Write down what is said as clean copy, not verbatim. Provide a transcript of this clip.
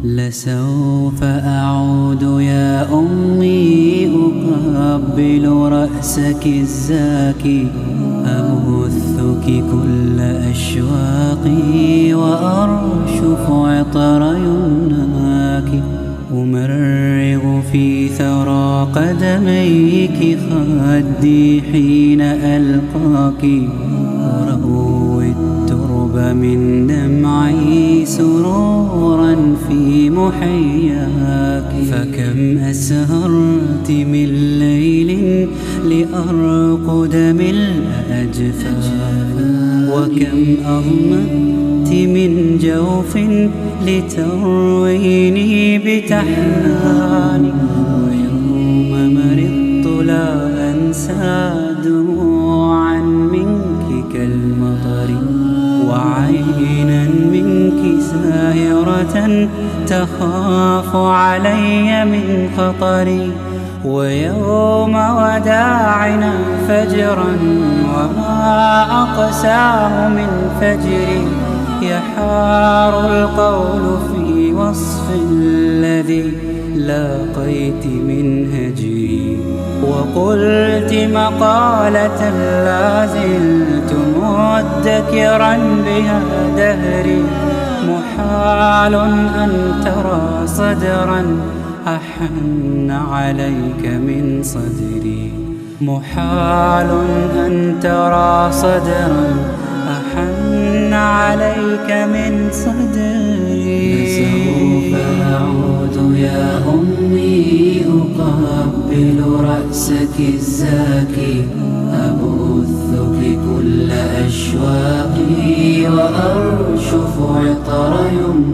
لسوف أعود يا أمي أقبل رأسك الزاكي، أبثك كل أشواقي وأرشف عطر يمناك، أمرغ في ثرى قدميك خدي حين ألقاك، أروي الترب من دمعي سرورا في محياك. فكم أسهرت من ليل لأرقد ملء أجفاف، وكم أغمضت من جوف لترويني بتحناني، ويوم مرضت لا أنسى دموعا منك كالمطر، وعينا منك ساهرة تخاف علي من خطري، ويوم وداعنا فجرا وما أقساه من فجري، يحار القول في وصف الذي لاقيت من هجري، وقلت مقالة لا زلت مدكرا بها دهري، محال أن ترى صدرا أحن عليك من صدري، محال أن ترى صدرا أحن عليك من صدري. لسوف أعود يا أمي أقبل رأسك الزاكي، أبثك كل أشواقي وأرشف عطر يمناك،